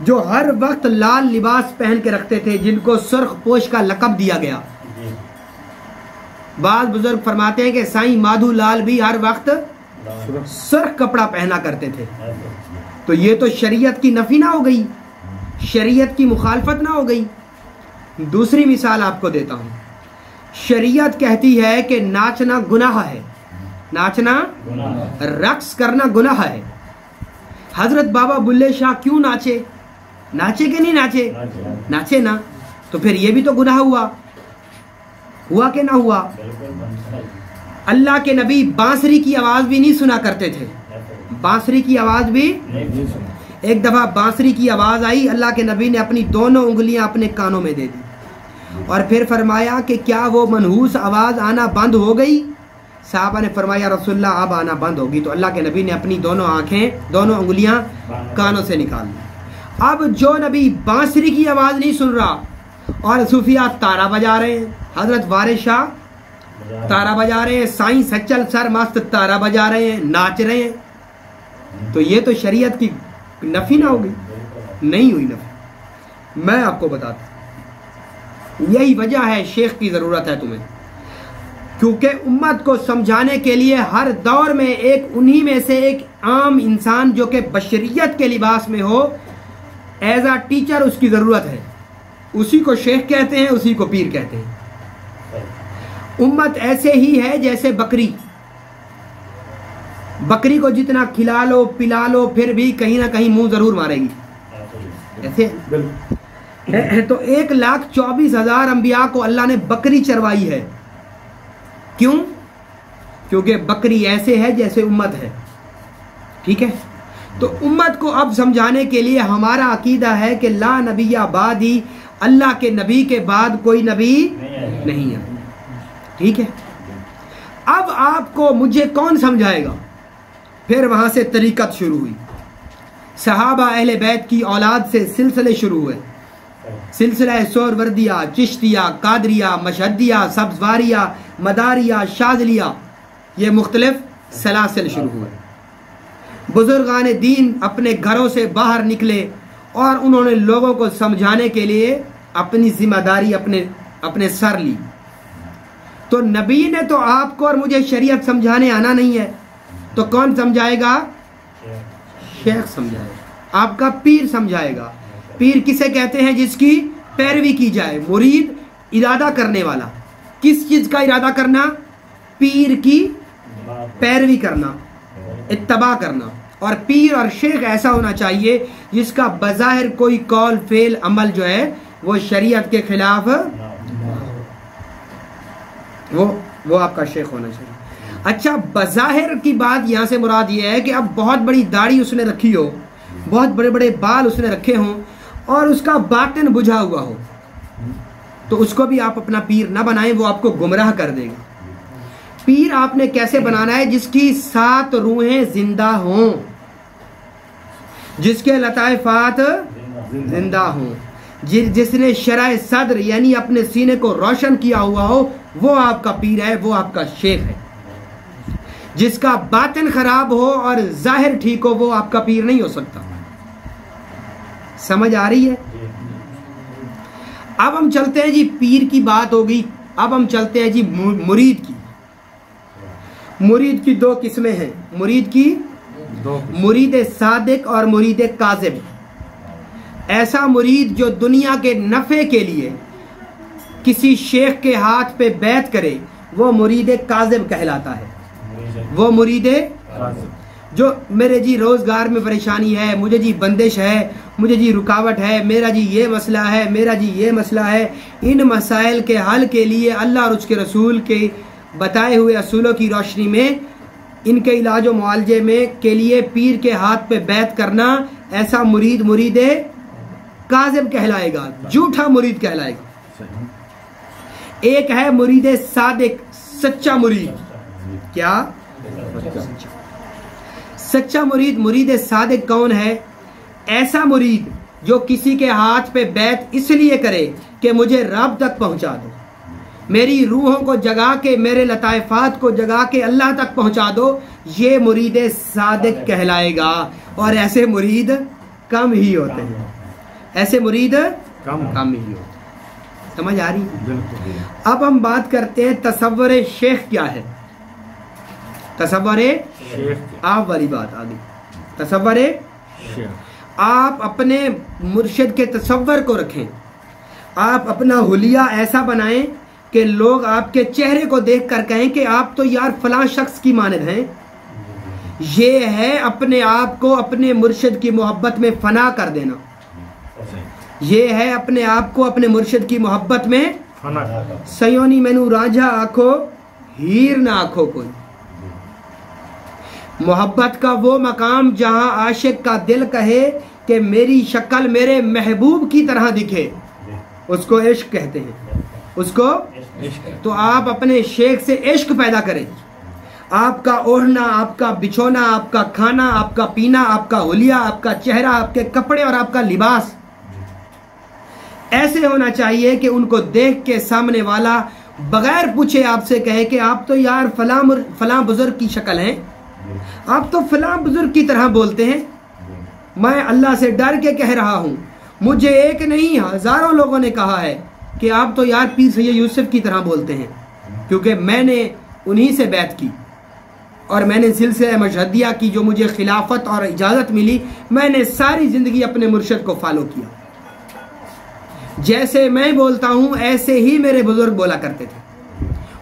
جو ہر وقت لال لباس پہن کے رکھتے تھے، جن کو سرخ پوش کا لقب دیا گیا. بعض بزرگ فرماتے ہیں کہ سائیں مادھو لال بھی ہر وقت سرخ کپڑا پہنا کرتے تھے. تو یہ تو شریعت کی نفی نہ ہو گئی، شریعت کی مخالفت نہ ہو گئی. دوسری مثال آپ کو دیتا ہوں. شریعت کہتی ہے کہ ناچنا گناہ ہے، ناچنا رقص کرنا گناہ ہے. حضرت بابا بلے شاہ کیوں ناچے؟ ناچے کہ نہیں ناچے؟ ناچے نا. تو پھر یہ بھی تو گناہ ہوا کہ نہ ہوا؟ اللہ کے نبی بانسری کی آواز بھی نہیں سنا کرتے تھے. بانسری کی آواز بھی، ایک دفعہ بانسری کی آواز آئی، اللہ کے نبی نے اپنی دونوں انگلیاں اپنے کانوں میں دے دی اور پھر فرمایا کہ کیا وہ منحوس آواز آنا بند ہو گئی؟ صحابہ نے فرمایا رسول اللہ اب آنا بند ہوگی. تو اللہ کے نبی نے اپنی دونوں آنکھیں، دونوں انگلیاں کانوں سے نکال لی. اب جو نبی بانسری کی آواز نہیں سن رہا اور صوفیہ تارا بجا رہے ہیں، حضرت وارث شاہ تارا بجا رہے ہیں، سائیں سچل سر مست تارا بجا رہے ہیں، ناچ رہے ہیں، تو یہ تو شریعت کی نفی نہ ہوگی؟ نہیں ہوئی نفی. میں آپ کو بتاتا ہوں، یہی وجہ ہے شیخ کی ضرورت ہے تمہیں، کیونکہ امت کو سمجھانے کے لیے ہر دور میں ایک انہی میں سے ایک عام انسان جو کہ بشریت کے لباس میں ہو، ایز اے ٹیچر اس کی ضرورت ہے. اسی کو شیخ کہتے ہیں، اسی کو پیر کہتے ہیں. امت ایسے ہی ہے جیسے بکری. بکری کو جتنا کھلا لو پلا لو پھر بھی کہیں نہ کہیں منہ ضرور مارے گی. ایسے تو 1,24,000 انبیاء کو اللہ نے بکری چروائی ہے. کیوں؟ کیونکہ بکری ایسے ہے جیسے امت ہے. ٹھیک ہے؟ تو امت کو اب سمجھانے کے لیے ہمارا عقیدہ ہے کہ لا نبی بعدی، اللہ کے نبی کے بعد کوئی نبی نہیں ہے. ٹھیک ہے؟ اب آپ کو مجھے کون سمجھائے گا؟ پھر وہاں سے طریقت شروع ہوئی. صحابہ اہل بیت کی اولاد سے سلسلے شروع ہوئے. سلسلہ سہروردیہ، چشتیہ، قادریہ، مشہدیہ، سبزواریہ، مداریہ، شاذلیہ، یہ مختلف سلاسل شروع ہوئے. بزرگان دین اپنے گھروں سے باہر نکلے اور انہوں نے لوگوں کو سمجھانے کے لیے اپنی ذمہ داری اپنے سر لی. تو نبی نے تو آپ کو اور مجھے شریعت سمجھانے آنا نہیں ہے، تو کون سمجھائے گا؟ شیخ سمجھائے گا، آپ کا پیر سمجھائے گا. پیر کسے کہتے ہیں؟ جس کی پیروی کی جائے. مرید ارادہ کرنے والا. کس چیز کا ارادہ کرنا؟ پیر کی پیروی کرنا، اتباع کرنا. اور پیر اور شیخ ایسا ہونا چاہیے جس کا بظاہر کوئی قول فعل عمل جو ہے وہ شریعت کے خلاف، وہ آپ کا شیخ ہونا چاہیے. اچھا، بظاہر کی بات یہاں سے مراد یہ ہے کہ اب بہت بڑی داڑھی اس نے رکھی ہو، بہت بڑے بڑے بال اس نے رکھے ہوں اور اس کا باطن بجھا ہوا ہو، تو اس کو بھی آپ اپنا پیر نہ بنائیں، وہ آپ کو گمراہ کر دے گا. پیر آپ نے کیسے بنانا ہے؟ جس کی 7 روحیں زندہ ہوں، جس کے لطائفات زندہ ہوں، جس نے شرح صدر یعنی اپنے سینے کو روشن کیا ہوا ہو، وہ آپ کا پیر ہے، وہ آپ کا شیخ ہے. جس کا باطن خراب ہو اور ظاہر ٹھیک ہو، وہ آپ کا پیر نہیں ہو سکتا. سمجھ آ رہی ہے؟ اب ہم چلتے ہیں جی، پیر کی بات ہوگی، اب ہم چلتے ہیں جی مرید کی. مرید کی 2 قسمیں ہیں. مرید کی مرید صادق اور مرید کاذب. ایسا مرید جو دنیا کے نفع کے لیے کسی شیخ کے ہاتھ پہ بیعت کرے، وہ مرید کاذب کہلاتا ہے. وہ مرید جو میرے جی روزگار میں پریشانی ہے، مجھے جی بندش ہے، مجھے جی رکاوٹ ہے، میرا جی یہ مسئلہ ہے، میرا جی یہ مسئلہ ہے، ان مسائل کے حل کے لیے اللہ اور اس کے رسول کے بتائے ہوئے اصولوں کی روشنی میں ان کے علاج و معالجے میں کے لیے پیر کے ہاتھ پہ بیعت کرنا، ایسا مرید کاذب کہلائے گا، جھوٹا مرید کہلائے گا. ایک ہے مرید صادق، سچا مرید. کیا؟ سچا مرید. مرید صادق کون ہے؟ ایسا مرید جو کسی کے ہاتھ پہ بیعت اس لیے کرے کہ مجھے رب تک پہنچا دو، میری روحوں کو جگا کے، میرے لطائفات کو جگا کے اللہ تک پہنچا دو، یہ مرید صادق کہلائے گا. اور ایسے مرید کم ہی ہوتے ہیں. ایسے مرید کامل ہی ہوتے. سمجھ آ رہی ہے؟ اب ہم بات کرتے ہیں تصور شیخ کیا ہے. تصور آپ والی بات آ گئی. تصور آپ اپنے مرشد کے تصور کو رکھیں. آپ اپنا حلیہ ایسا بنائیں کہ لوگ آپ کے چہرے کو دیکھ کر کہیں کہ آپ تو یار فلاں شخص کی مانند ہیں. یہ ہے اپنے آپ کو اپنے مرشد کی محبت میں فنا کر دینا. یہ ہے اپنے آپ کو اپنے مرشد کی محبت میں سیونی مینو راجا آنکھو ہیر نہ آنکھو کوئی. محبت کا وہ مقام جہاں عاشق کا دل کہے کہ میری شکل میرے محبوب کی طرح دکھے، اس کو عشق کہتے ہیں. اس کو تو آپ اپنے شیخ سے عشق پیدا کریں. آپ کا اوڑھنا، آپ کا بچھونا، آپ کا کھانا، آپ کا پینا، آپ کا حلیہ، آپ کا چہرہ، آپ کے کپڑے اور آپ کا لباس ایسے ہونا چاہیے کہ ان کو دیکھ کے سامنے والا بغیر پوچھے آپ سے کہے کہ آپ تو یار فلاں بزرگ کی شکل ہیں، آپ تو فلاں بزرگ کی طرح بولتے ہیں. میں اللہ سے ڈر کے کہہ رہا ہوں، مجھے ایک نہیں ہزاروں لوگوں نے کہا ہے کہ آپ تو یار پیر سید یوسف کی طرح بولتے ہیں، کیونکہ میں نے انہی سے بیعت کی اور میں نے سلسلہ مشہدیہ کی جو مجھے خلافت اور اجازت ملی، میں نے ساری زندگی اپنے مرشد کو فالو کیا. جیسے میں بولتا ہوں ایسے ہی میرے بزرگ بولا کرتے تھے.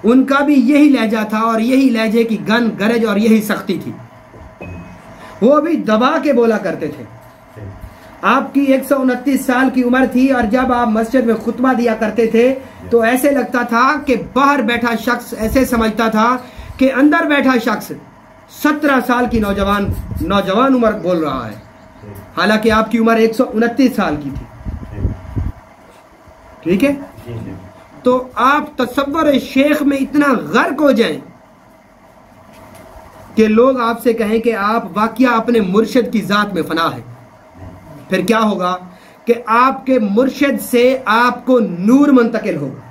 ان کا بھی یہی لہجہ تھا اور یہی لہجے کی گن گرج اور یہی سختی تھی. وہ بھی دبا کے بولا کرتے تھے. آپ کی 129 سال کی عمر تھی اور جب آپ مسجد میں خطبہ دیا کرتے تھے تو ایسے لگتا تھا کہ باہر بیٹھا شخص ایسے سمجھتا تھا کہ اندر بیٹھا شخص 17 سال کی نوجوان عمر بول رہا ہے، حالانکہ آپ کی عمر 129 سال کی تھی. ٹھیک ہے؟ تو آپ تصور شیخ میں اتنا غرق ہو جائیں کہ لوگ آپ سے کہیں کہ آپ واقعہ اپنے مرشد کی ذات میں فنا ہے. پھر کیا ہوگا کہ آپ کے مرشد سے آپ کو نور منتقل ہوگا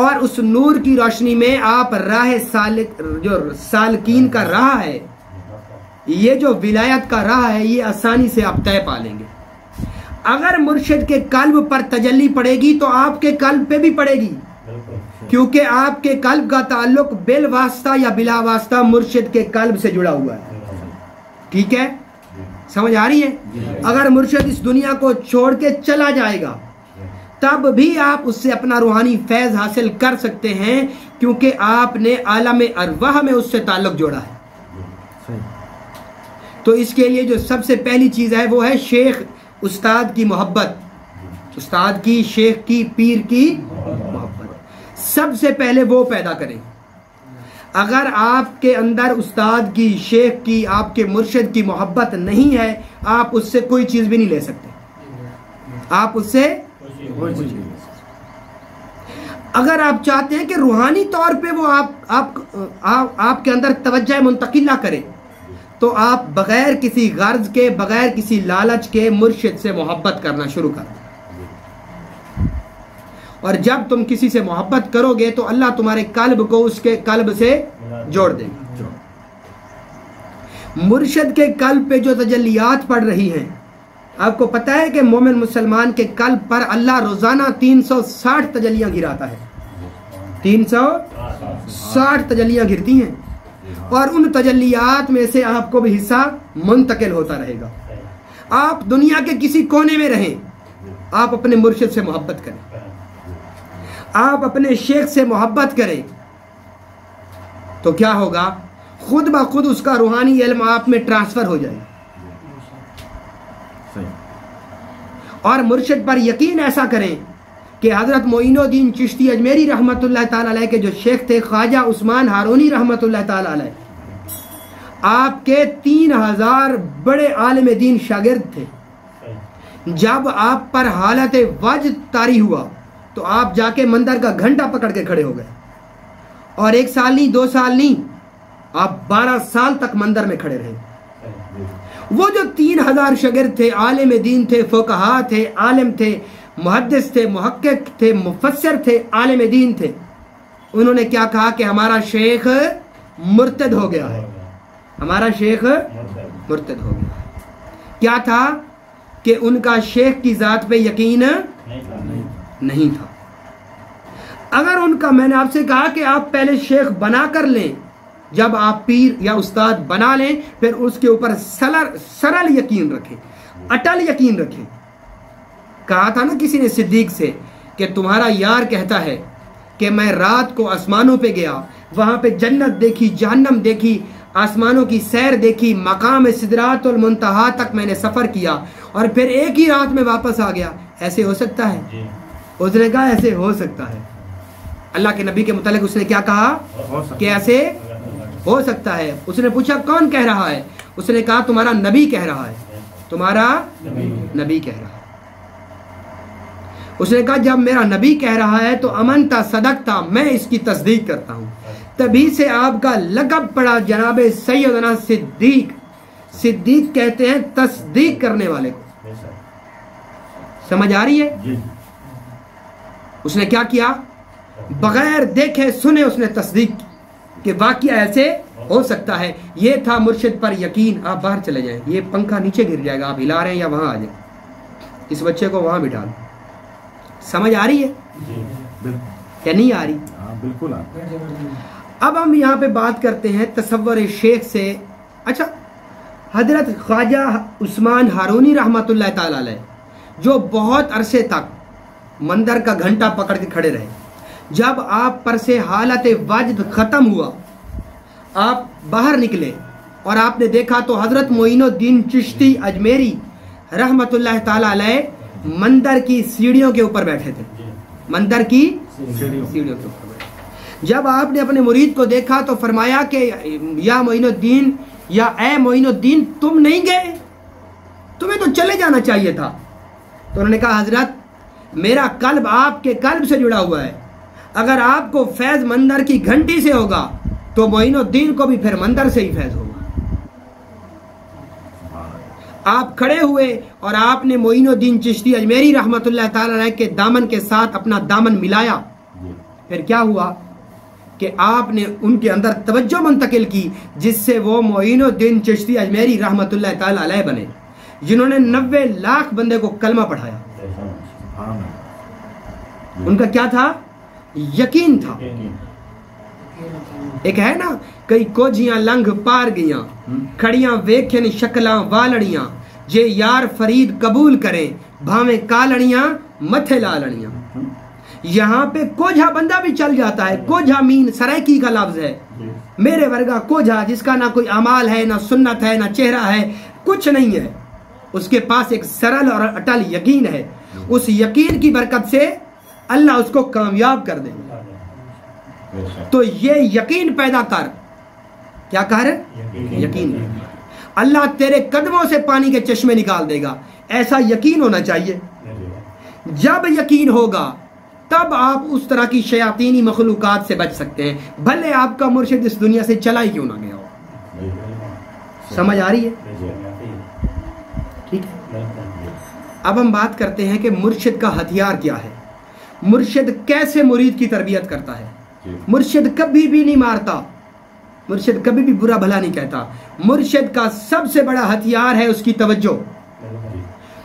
اور اس نور کی روشنی میں آپ راہ جو سالکین کا راہ ہے، یہ جو ولایت کا راہ ہے، یہ آسانی سے آپ طے پا لیں گے. اگر مرشد کے قلب پر تجلی پڑے گی تو آپ کے قلب پہ بھی پڑے گی، کیونکہ آپ کے قلب کا تعلق بالواسطہ یا بلا واسطہ مرشد کے قلب سے جڑا ہوا ہے. ٹھیک ہے؟ سمجھ آ رہی ہے؟ اگر مرشد اس دنیا کو چھوڑ کے چلا جائے گا تب بھی آپ اس سے اپنا روحانی فیض حاصل کر سکتے ہیں، کیونکہ آپ نے عالم ارواح میں اس سے تعلق جوڑا ہے. تو اس کے لیے جو سب سے پہلی چیز ہے وہ ہے شیخ استاد کی محبت. استاد کی، شیخ کی، پیر کی محبت سب سے پہلے وہ پیدا کریں. اگر آپ کے اندر استاد کی، شیخ کی، آپ کے مرشد کی محبت نہیں ہے، آپ اس سے کوئی چیز بھی نہیں لے سکتے. آپ اس سے اگر آپ چاہتے ہیں کہ روحانی طور پہ وہ آپ کے اندر توجہ منتقل نہ کرے تو آپ بغیر کسی غرض کے، بغیر کسی لالچ کے مرشد سے محبت کرنا شروع کر دیں. اور جب تم کسی سے محبت کرو گے تو اللہ تمہارے قلب کو اس کے قلب سے جوڑ دے گا. مرشد کے قلب پہ جو تجلیات پڑ رہی ہیں، آپ کو پتہ ہے کہ مومن مسلمان کے قلب پر اللہ روزانہ 360 تجلیاں گراتا ہے. 360 تجلیاں گرتی ہیں اور ان تجلیات میں سے آپ کو بھی حصہ منتقل ہوتا رہے گا. آپ دنیا کے کسی کونے میں رہیں، آپ اپنے مرشد سے محبت کریں، آپ اپنے شیخ سے محبت کریں تو کیا ہوگا؟ خود بخود اس کا روحانی علم آپ میں ٹرانسفر ہو جائے گا. اور مرشد پر یقین ایسا کریں کہ حضرت معین الدین چشتی اجمیری رحمۃ اللہ تعالی علیہ کے جو شیخ تھے خواجہ عثمان ہارونی رحمۃ اللہ تعالی علیہ، آپ کے 3000 بڑے عالم دین شاگرد تھے. جب آپ پر حالت وجد طاری ہوا تو آپ جا کے مندر کا گھنٹا پکڑ کے کھڑے ہو گئے اور 1 سال نہیں، 2 سال نہیں، آپ 12 سال تک مندر میں کھڑے رہے. وہ جو 3000 شاگرد تھے، عالم دین تھے، فقہا تھے، عالم تھے، محدث تھے، محقق تھے، مفسر تھے، عالم دین تھے، انہوں نے کیا کہا کہ ہمارا شیخ مرتد ہو گیا ہے. ہمارا شیخ مرتد ہو گیا. کیا تھا؟ کہ ان کا شیخ کی ذات پہ یقین نہیں تھا. اگر ان کا، میں نے آپ سے کہا کہ آپ پہلے شیخ بنا کر لیں، جب آپ پیر یا استاد بنا لیں پھر اس کے اوپر سرل یقین رکھیں، اٹل یقین رکھیں. کہا تھا نا کسی نے صدیق سے کہ تمہارا یار کہتا ہے کہ میں رات کو آسمانوں پہ گیا، وہاں پہ جنت دیکھی، جہنم دیکھی، آسمانوں کی سیر دیکھی، مقام سدرات المنتہا تک میں نے سفر کیا اور پھر ایک ہی رات میں واپس آ گیا. ایسے ہو سکتا ہے؟ اس نے کہا ایسے ہو سکتا ہے. اللہ کے نبی کے متعلق اس نے کیا کہا کہ ایسے ہو سکتا ہے. اس نے پوچھا کون کہہ رہا ہے؟ اس نے کہا تمہارا نبی کہہ رہا ہے، تمہارا نبی کہہ رہا ہے. اس نے کہا جب میرا نبی کہہ رہا ہے تو امن تا صدق تھا، میں اس کی تصدیق کرتا ہوں. تبھی سے آپ کا لقب پڑا جناب سیدنا صدیق. صدیق کہتے ہیں تصدیق کرنے والے کو. سمجھ آ رہی ہے؟ اس نے کیا کیا؟ بغیر دیکھے سنے اس نے تصدیق کی کہ واقعہ ایسے ہو سکتا ہے. یہ تھا مرشد پر یقین. آپ باہر چلے جائیں، یہ پنکھا نیچے گر جائے گا، آپ ہلا رہے ہیں یا وہاں آ جائیں. اس بچے کو وہاں بٹھا لیں. سمجھ آ رہی ہے یا نہیں آ رہی؟ بالکل. اب ہم یہاں پہ بات کرتے ہیں تصور شیخ سے. اچھا، حضرت خواجہ عثمان ہارونی رحمۃ اللہ تعالی علیہ جو بہت عرصے تک مندر کا گھنٹا پکڑ کے کھڑے رہے، جب آپ پر سے حالت واجد ختم ہوا، آپ باہر نکلے اور آپ نے دیکھا تو حضرت معین الدین چشتی اجمیری رحمۃ اللہ تعالی علیہ مندر کی سیڑھیوں کے اوپر بیٹھے تھے. مندر کی سیڑھیوں کے اوپر بیٹھے. جب آپ نے اپنے مرید کو دیکھا تو فرمایا کہ یا معین الدین، یا اے معین الدین، تم نہیں گئے؟ تمہیں تو چلے جانا چاہیے تھا. تو انہوں نے کہا حضرت میرا قلب آپ کے قلب سے جڑا ہوا ہے. اگر آپ کو فیض مندر کی گھنٹی سے ہوگا تو معین الدین کو بھی پھر مندر سے ہی فیض ہوگا. آپ کھڑے ہوئے اور آپ نے معین الدین چشتی اجمیری رحمۃ اللہ تعالی علیہ کے دامن کے ساتھ اپنا دامن ملایا. پھر کیا ہوا کہ آپ نے ان کے اندر توجہ منتقل کی، جس سے وہ معین الدین چشتی اجمیری رحمۃ اللہ تعالی علیہ بنے، جنہوں نے 90 لاکھ بندے کو کلمہ پڑھایا. ان کا کیا تھا؟ یقین تھا. ایک ہے نا، کئی کوجیاں لنگ پار گیاں، کھڑیاں ویکھن شکلاں والڑیاں، جے یار فرید قبول کریں بھاویں کالڑیاں متھے لالڑیاں. یہاں پہ کوجھا بندہ بھی چل جاتا ہے. کوجھا مین سرائکی کا لفظ ہے. میرے ورگا کوجھا جس کا نہ کوئی اعمال ہے، نہ سنت ہے، نہ چہرہ ہے، کچھ نہیں ہے، اس کے پاس ایک سرل اور اٹل یقین ہے. اس یقین کی برکت سے اللہ اس کو کامیاب کر دے. تو یہ یقین پیدا کر. کیا کر؟ یقین. اللہ تیرے قدموں سے پانی کے چشمے نکال دے گا. ایسا یقین ہونا چاہیے. جب یقین ہوگا تب آپ اس طرح کی شیاطینی مخلوقات سے بچ سکتے ہیں، بھلے آپ کا مرشد اس دنیا سے چلا ہی کیوں نہ گیا ہو. سمجھ آ رہی ہے؟ ٹھیک ہے. اب ہم بات کرتے ہیں کہ مرشد کا ہتھیار کیا ہے. مرشد کیسے مرید کی تربیت کرتا ہے. مرشد کبھی بھی نہیں مارتا، مرشد کبھی بھی برا بھلا نہیں کہتا. مرشد کا سب سے بڑا ہتھیار ہے اس کی توجہ.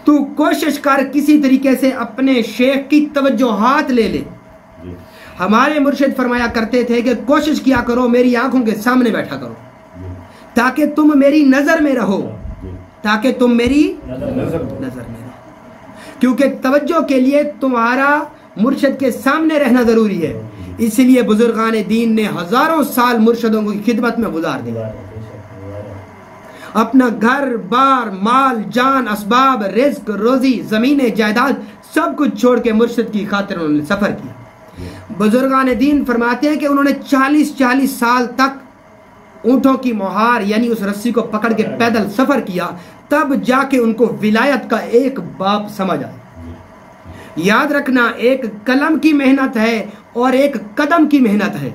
تو کوشش کر کسی طریقے سے اپنے شیخ کی توجہ ہاتھ لے لے. ہمارے مرشد فرمایا کرتے تھے کہ کوشش کیا کرو میری آنکھوں کے سامنے بیٹھا کرو تاکہ تم میری نظر میں رہو، تاکہ تم میری نظر میں رہو. کیونکہ توجہ کے لیے تمہارا مرشد کے سامنے رہنا ضروری ہے. اس لیے بزرگان دین نے ہزاروں سال مرشدوں کی خدمت میں گزار دیا. اپنا گھر بار، مال جان، اسباب، رزق، روزی، زمین جائیداد سب کچھ چھوڑ کے مرشد کی خاطر انہوں نے سفر کیا. بزرگان دین فرماتے ہیں کہ انہوں نے 40 سال تک اونٹوں کی مہار یعنی اس رسی کو پکڑ کے پیدل سفر کیا، تب جا کے ان کو ولایت کا ایک باب سمجھ آیا. یاد رکھنا، ایک قلم کی محنت ہے اور ایک قدم کی محنت ہے.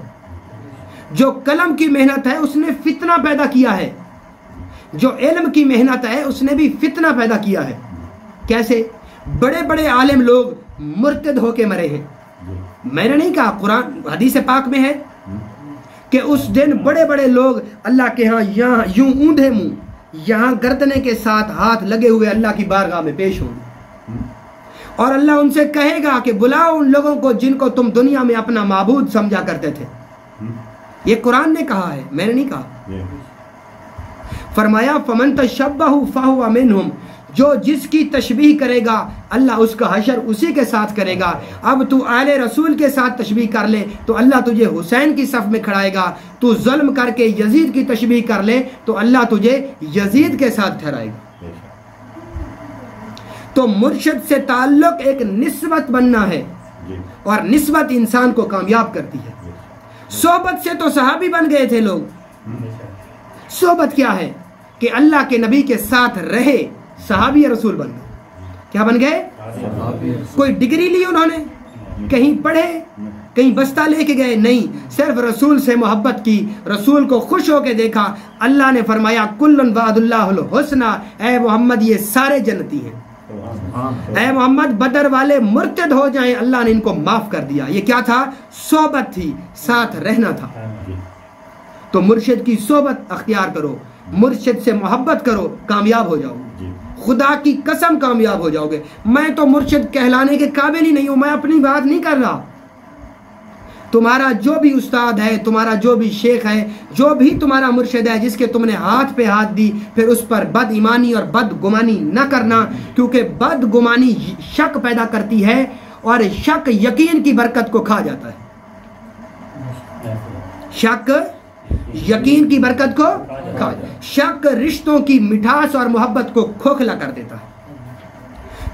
جو قلم کی محنت ہے اس نے فتنہ پیدا کیا ہے، جو علم کی محنت ہے اس نے بھی فتنہ پیدا کیا ہے. کیسے؟ بڑے بڑے عالم لوگ مرتد ہو کے مرے ہیں. میں نے نہیں کہا، قرآن حدیث پاک میں ہے کہ اس دن بڑے بڑے لوگ اللہ کے ہاں یوں اوندھے منہ یہاں گردنے کے ساتھ ہاتھ لگے ہوئے اللہ کی بارگاہ میں پیش ہوں گے، اور اللہ ان سے کہے گا کہ بلاؤ ان لوگوں کو جن کو تم دنیا میں اپنا معبود سمجھا کرتے تھے۔ یہ قرآن نے کہا ہے، میں نے نہیں کہا۔ فرمایا فمن تشبہ فہو منہم، جو جس کی تشبیہ کرے گا اللہ اس کا حشر اسی کے ساتھ کرے گا۔ اب تو آل رسول کے ساتھ تشبیہ کر لے تو اللہ تجھے حسین کی صف میں کھڑائے گا، تو ظلم کر کے یزید کی تشبیہ کر لے تو اللہ تجھے یزید کے ساتھ ٹھہرائے گا۔ تو مرشد سے تعلق ایک نسبت بننا ہے، اور نسبت انسان کو کامیاب کرتی ہے۔ صحبت سے تو صحابی بن گئے تھے لوگ۔ صحبت کیا ہے؟ کہ اللہ کے نبی کے ساتھ رہے، صحابی رسول بن گئے۔ کیا بن گئے؟ کوئی ڈگری لی انہوں نے، کہیں پڑھے، کہیں بستہ لے کے گئے؟ نہیں، صرف رسول سے محبت کی، رسول کو خوش ہو کے دیکھا۔ اللہ نے فرمایا کلن وعد اللہ الحسنہ، اے محمد یہ سارے جنتی ہیں، اے محمد بدر والے مرتد ہو جائیں اللہ نے ان کو معاف کر دیا۔ یہ کیا تھا؟ صحبت تھی، ساتھ رہنا تھا۔ تو مرشد کی صحبت اختیار کرو، مرشد سے محبت کرو، کامیاب ہو جاؤ گے، خدا کی قسم کامیاب ہو جاؤ گے۔ میں تو مرشد کہلانے کے قابل ہی نہیں ہوں، میں اپنی بات نہیں کر رہا۔ تمہارا جو بھی استاد ہے، تمہارا جو بھی شیخ ہے، جو بھی تمہارا مرشد ہے، جس کے تم نے ہاتھ پہ ہاتھ دی، پھر اس پر بد ایمانی اور بد گمانی نہ کرنا، کیونکہ بد گمانی شک پیدا کرتی ہے، اور شک یقین کی برکت کو کھا جاتا ہے۔ شک یقین کی برکت کو کھا جاتا ہے، شک رشتوں کی مٹھاس اور محبت کو کھوکھلا کر دیتا ہے۔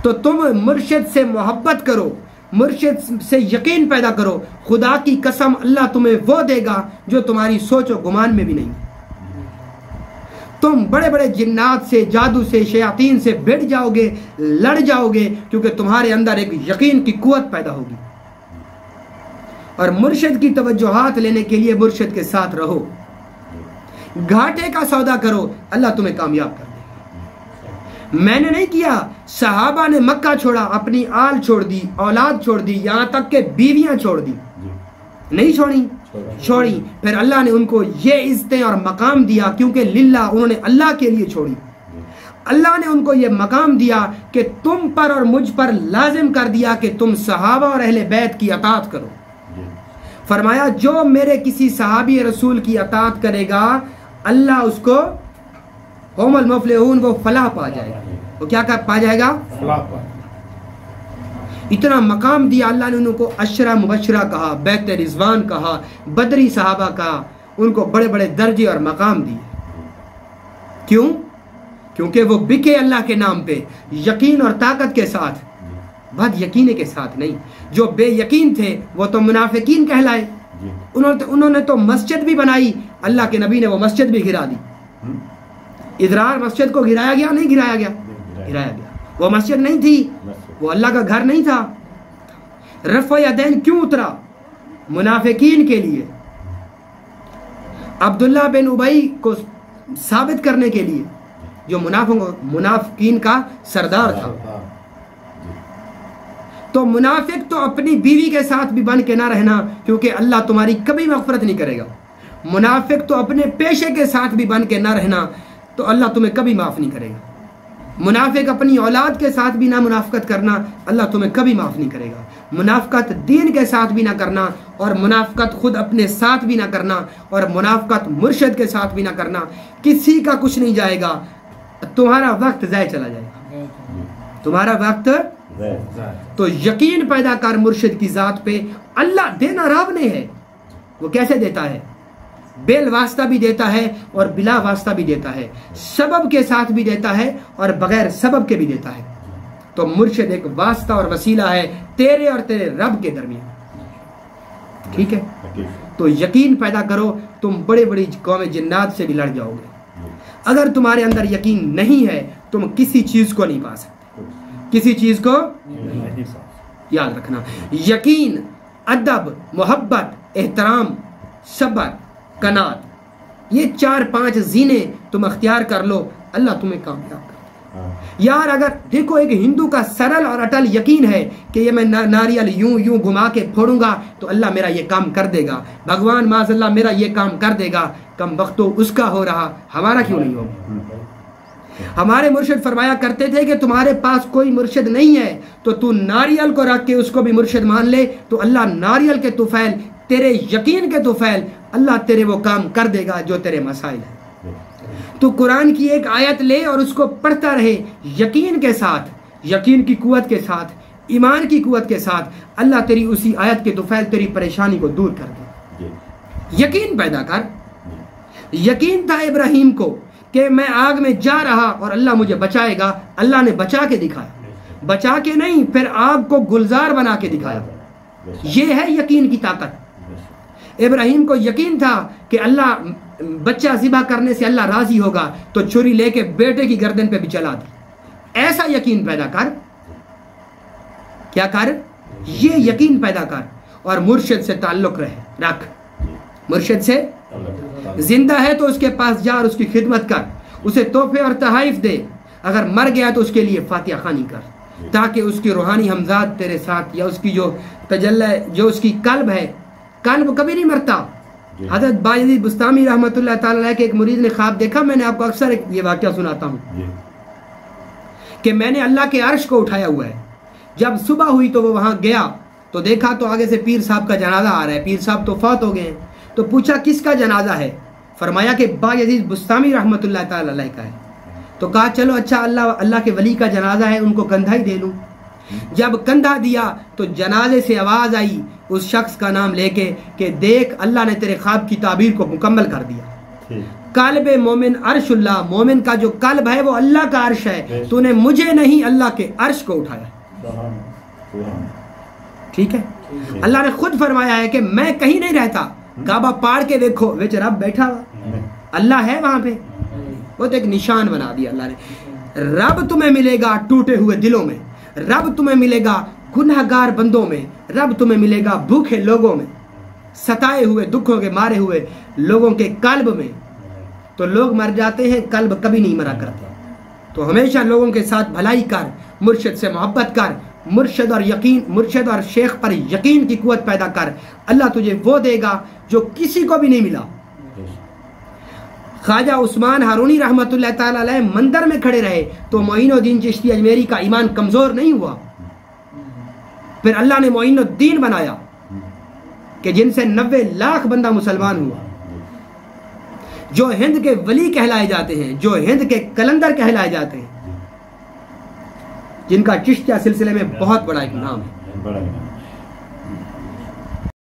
تو تم مرشد سے محبت کرو، مرشد سے یقین پیدا کرو، خدا کی قسم اللہ تمہیں وہ دے گا جو تمہاری سوچ و گمان میں بھی نہیں۔ تم بڑے بڑے جنات سے، جادو سے، شیاطین سے بھڑ جاؤ گے، لڑ جاؤ گے، کیونکہ تمہارے اندر ایک یقین کی قوت پیدا ہوگی۔ اور مرشد کی توجہات لینے کے لیے مرشد کے ساتھ رہو، گھاٹے کا سودا کرو، اللہ تمہیں کامیاب کر دے گا۔ میں نے نہیں کیا، صحابہ نے مکہ چھوڑا، اپنی آل چھوڑ دی، اولاد چھوڑ دی، یہاں تک کہ بیویاں چھوڑ دی، نہیں چھوڑی۔ پھر اللہ نے ان کو یہ عزتیں اور مقام دیا، کیونکہ للہ انہوں نے اللہ کے لیے چھوڑی۔ اللہ نے ان کو یہ مقام دیا کہ تم پر اور مجھ پر لازم کر دیا کہ تم صحابہ اور اہل بیت کی اطاعت کرو۔ فرمایا جو میرے کسی صحابی رسول کی اطاعت کرے گا اللہ اس کو قوم المفلحون، وہ فلاح پا جائے گا۔ وہ کیا پا جائے گا؟ فلاح پا۔ اتنا مقام دیا اللہ نے ان کو، عشرہ مبشرہ کہا، بیت رضوان کہا، بدری صحابہ کہا، ان کو بڑے بڑے درجے اور مقام دیے۔ کیوں؟ کیونکہ وہ بکے اللہ کے نام پہ، یقین اور طاقت کے ساتھ، بد یقینے کے ساتھ نہیں۔ جو بے یقین تھے وہ تو منافقین کہلائے، انہوں نے تو مسجد بھی بنائی، اللہ کے نبی نے وہ مسجد بھی گرا دی۔ ادرار مسجد کو گرایا گیا؟ نہیں گرایا گیا، گرایا گیا۔ وہ مسجد نہیں تھی، وہ اللہ کا گھر نہیں تھا۔ رفع یدین کیوں اترا؟ منافقین کے لیے، عبداللہ بن ابی کو ثابت کرنے کے لیے، جو منافقین کا سردار تھا۔ تو منافق تو اپنی بیوی کے ساتھ بھی بن کے نہ رہنا، کیونکہ اللہ تمہاری کبھی مغفرت نہیں کرے گا۔ منافق تو اپنے پیشے کے ساتھ بھی بن کے نہ رہنا، تو اللہ تمہیں کبھی معاف نہیں کرے گا۔ منافق اپنی اولاد کے ساتھ بھی نہ منافقت کرنا، اللہ تمہیں کبھی معاف نہیں کرے گا۔ منافقت دین کے ساتھ بھی نہ کرنا، اور منافقت خود اپنے ساتھ بھی نہ کرنا، اور منافقت مرشد کے ساتھ بھی نہ کرنا۔ کسی کا کچھ نہیں جائے گا، تمہارا وقت ضائع چلا جائے گا، تمہارا وقت۔ تو یقین پیدا کر مرشد کی ذات پہ۔ اللہ دینا رب نے ہے، وہ کیسے دیتا ہے؟ بل واسطہ بھی دیتا ہے اور بلا واسطہ بھی دیتا ہے، سبب کے ساتھ بھی دیتا ہے اور بغیر سبب کے بھی دیتا ہے۔ تو مرشد ایک واسطہ اور وسیلہ ہے تیرے اور تیرے رب کے درمیان، ٹھیک ہے؟ تو یقین پیدا کرو، تم بڑے بڑی قوم جنات سے بھی لڑ جاؤ گے۔ اگر تمہارے اندر یقین نہیں ہے تم کسی چیز کو نہیں پا سکتے، کسی چیز کو یاد رکھنا۔ یقین، ادب، محبت، احترام، صبر، قناعت، یہ 4-5 زینے تم اختیار کر لو، اللہ تمہیں کامیاب کر دے۔ یار اگر دیکھو، ایک ہندو کا سرل اور اٹل یقین ہے کہ یہ میں ناریل یوں گھما کے پھوڑوں گا تو اللہ میرا یہ کام کر دے گا، بھگوان معاذ اللہ میرا یہ کام کر دے گا۔ کم وقت تو اس کا ہو رہا، ہمارا کیوں نہیں ہوگا؟ ہمارے مرشد فرمایا کرتے تھے کہ تمہارے پاس کوئی مرشد نہیں ہے تو تو ناریل کو رکھ کے اس کو بھی مرشد مان لے، تو اللہ ناریل کے طفیل، تیرے یقین کے طفیل، اللہ تیرے وہ کام کر دے گا جو تیرے مسائل ہیں۔ تو قرآن کی ایک آیت لے اور اس کو پڑھتا رہے یقین کے ساتھ، یقین کی قوت کے ساتھ، ایمان کی قوت کے ساتھ، اللہ تیری اسی آیت کے طفیل تیری پریشانی کو دور کر دے۔ یقین پیدا کر۔ یقین تھا ابراہیم کو کہ میں آگ میں جا رہا اور اللہ مجھے بچائے گا، اللہ نے بچا کے دکھایا، بچا کے نہیں پھر آگ کو گلزار بنا کے دکھایا۔ یہ ہے یقین کی طاقت۔ ابراہیم کو یقین تھا کہ اللہ بچہ ذبح کرنے سے اللہ راضی ہوگا، تو چھری لے کے بیٹے کی گردن پہ بھی چلا دی۔ ایسا یقین پیدا کر، کیا کر؟ یہ یقین پیدا کر، اور مرشد سے تعلق رکھ، مرشد سے زندہ ہے تو اس کے پاس جا اور اس کی خدمت کر، اسے تحفے اور تحائف دے، اگر مر گیا تو اس کے لیے فاتحہ خوانی کر، تاکہ اس کی روحانی ہمزاد تیرے ساتھ، یا اس کی جو تجلی، جو اس کی قلب ہے، قلب کبھی نہیں مرتا۔ حضرت بایزید بستامی رحمۃ اللہ تعالی علیہ کے ایک مرید نے خواب دیکھا، میں نے آپ کو اکثر یہ واقعہ سناتا ہوں کہ میں نے اللہ کے عرش کو اٹھایا ہوا ہے، جب صبح ہوئی تو وہ وہاں گیا تو دیکھا تو آگے سے پیر صاحب کا جنازہ آ رہا ہے، پیر صاحب تو فوت ہو گئے ہیں، تو پوچھا کس کا جنازہ ہے؟ فرمایا کہ بایزید بستامی رحمۃ اللہ تعالی علیہ کا ہے۔ تو کہا چلو اچھا اللہ کے ولی کا جنازہ ہے، ان کو کندھا ہی دے لوں۔ جب کندھا دیا تو جنازے سے آواز آئی اس شخص کا نام لے کے کہ دیکھ اللہ نے تیرے خواب کی تعبیر کو مکمل کر دیا۔ قلب مومن عرش اللہ، مومن کا جو قلب ہے وہ اللہ کا عرش ہے، تو نے مجھے نہیں اللہ کے عرش کو اٹھایا۔ ٹھیک ہے، اللہ نے خود فرمایا ہے کہ میں کہیں نہیں رہتا، کعبہ پاڑ کے دیکھو وچ رب بیٹھا ہوا، اللہ ہے وہاں پہ، وہ تو ایک نشان بنا دیا اللہ نے۔ رب تمہیں ملے گا ٹوٹے ہوئے دلوں میں، رب تمہیں ملے گا گنہگار بندوں میں، رب تمہیں ملے گا بھوکے لوگوں میں، ستائے ہوئے دکھوں کے مارے ہوئے لوگوں کے قلب میں۔ تو لوگ مر جاتے ہیں، قلب کبھی نہیں مرا کرتے۔ تو ہمیشہ لوگوں کے ساتھ بھلائی کر، مرشد سے محبت کر، مرشد اور شیخ پر یقین کی قوت پیدا کر، اللہ تجھے وہ دے گا جو کسی کو بھی نہیں ملا۔ خواجہ عثمان ہارونی رحمۃ اللہ تعالی علیہ مندر میں کھڑے رہے تو معین الدین چشتی اجمیری کا ایمان کمزور نہیں ہوا، پھر اللہ نے معین الدین بنایا کہ جن سے 90 لاکھ بندہ مسلمان ہوا، جو ہند کے ولی کہلائے جاتے ہیں، جو ہند کے کلندر کہلائے جاتے ہیں، جن کا چشتیہ سلسلے میں بہت بڑا ایک نام ہے۔